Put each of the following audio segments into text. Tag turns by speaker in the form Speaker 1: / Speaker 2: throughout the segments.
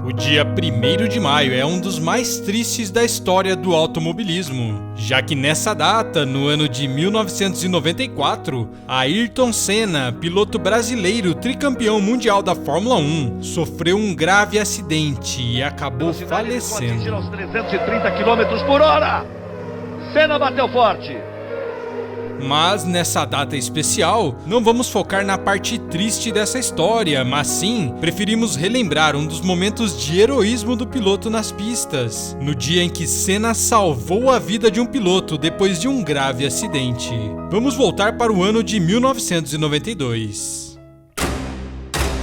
Speaker 1: O dia 1º de maio é um dos mais tristes da história do automobilismo, já que nessa data, no ano de 1994, Ayrton Senna, piloto brasileiro tricampeão mundial da Fórmula 1, sofreu um grave acidente e acabou falecendo.
Speaker 2: Aos 330 km por hora! Senna bateu forte!
Speaker 1: Mas nessa data especial, não vamos focar na parte triste dessa história, mas sim, preferimos relembrar um dos momentos de heroísmo do piloto nas pistas, no dia em que Senna salvou a vida de um piloto depois de um grave acidente. Vamos voltar para o ano de 1992.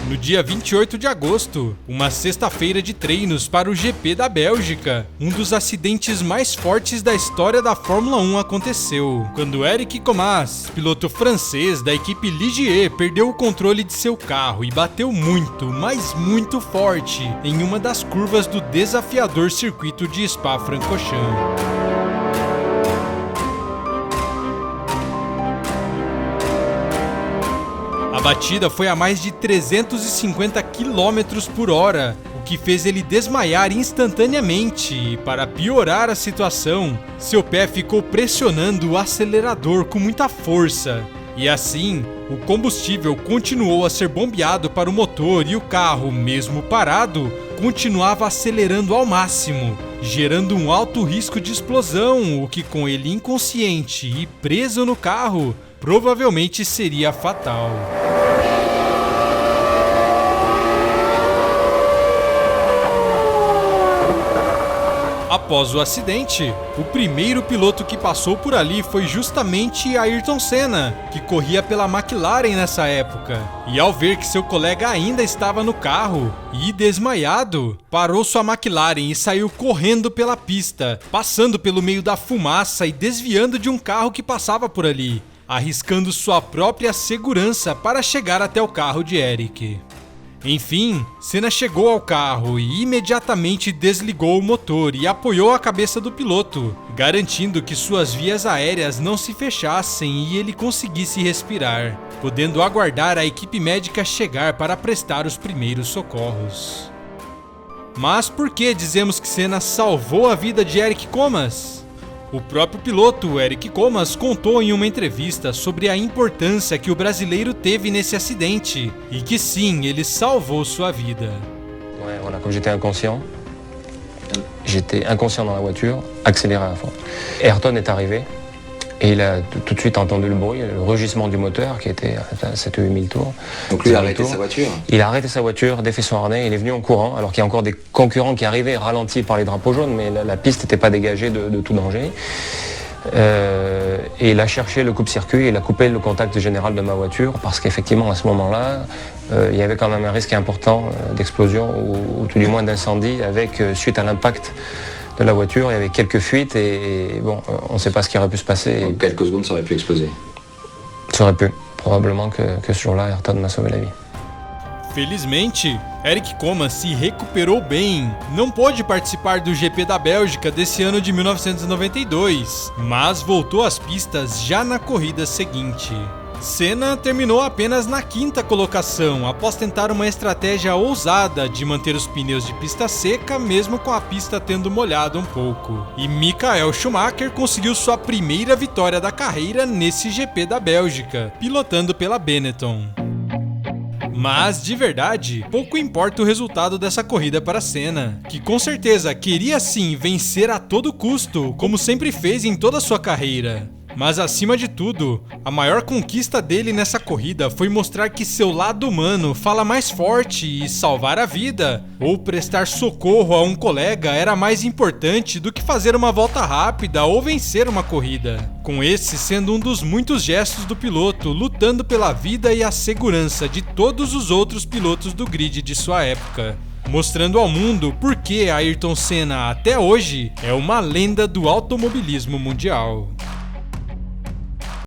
Speaker 1: No dia 28 de agosto, uma sexta-feira de treinos para o GP da Bélgica, um dos acidentes mais fortes da história da Fórmula 1 aconteceu, quando Eric Comas, piloto francês da equipe Ligier, perdeu o controle de seu carro e bateu muito, mas muito forte, em uma das curvas do desafiador circuito de Spa-Francorchamps. A batida foi a mais de 350 km por hora, o que fez ele desmaiar instantaneamente e, para piorar a situação, seu pé ficou pressionando o acelerador com muita força. E assim, o combustível continuou a ser bombeado para o motor e o carro, mesmo parado, continuava acelerando ao máximo, gerando um alto risco de explosão, o que com ele inconsciente e preso no carro, provavelmente seria fatal. Após o acidente, o primeiro piloto que passou por ali foi justamente Ayrton Senna, que corria pela McLaren nessa época. E ao ver que seu colega ainda estava no carro e desmaiado, parou sua McLaren e saiu correndo pela pista, passando pelo meio da fumaça e desviando de um carro que passava por ali, arriscando sua própria segurança para chegar até o carro de Eric. Enfim, Senna chegou ao carro e imediatamente desligou o motor e apoiou a cabeça do piloto, garantindo que suas vias aéreas não se fechassem e ele conseguisse respirar, podendo aguardar a equipe médica chegar para prestar os primeiros socorros. Mas por que dizemos que Senna salvou a vida de Eric Comas? O próprio piloto, Eric Comas, contou em uma entrevista sobre a importância que o brasileiro teve nesse acidente e que sim, ele salvou sua vida.
Speaker 3: Ouais, voilà, comme j'étais inconscient dans la voiture, accéléré à fond. Ayrton est arrivé et il a tout de suite entendu le bruit, le rugissement du moteur qui était à 7 ou 8 000 tours.
Speaker 4: Donc lui a arrêté sa voiture.
Speaker 3: Il a arrêté sa voiture, défait son harnais, il est venu en courant, alors qu'il y a encore des concurrents qui arrivaient ralentis par les drapeaux jaunes, mais la piste n'était pas dégagée de tout danger. Et il a cherché le coupe-circuit, il a coupé le contact général de ma voiture, parce qu'effectivement à ce moment-là, il y avait quand même un risque important d'explosion, ou tout du moins d'incendie, avec suite à l'impact de la voiture, il y avait quelques fuites et bon, on ne sait pas ce qui aurait pu se passer.
Speaker 4: En quelques secondes, ça aurait pu exploser.
Speaker 3: Ça aurait pu. Probablement que ce jour-là, Ayrton m'a sauvé la vie.
Speaker 1: Felizmente, Eric Comas se recuperou bem, não pôde participar do GP da Bélgica desse ano de 1992, mas voltou às pistas já na corrida seguinte. Senna terminou apenas na 5ª colocação, após tentar uma estratégia ousada de manter os pneus de pista seca, mesmo com a pista tendo molhado um pouco. E Michael Schumacher conseguiu sua primeira vitória da carreira nesse GP da Bélgica, pilotando pela Benetton. Mas, de verdade, pouco importa o resultado dessa corrida para Senna, que com certeza queria sim vencer a todo custo, como sempre fez em toda a sua carreira. Mas acima de tudo, a maior conquista dele nessa corrida foi mostrar que seu lado humano fala mais forte e salvar a vida, ou prestar socorro a um colega era mais importante do que fazer uma volta rápida ou vencer uma corrida. Com esse sendo um dos muitos gestos do piloto lutando pela vida e a segurança de todos os outros pilotos do grid de sua época, mostrando ao mundo por que Ayrton Senna até hoje é uma lenda do automobilismo mundial.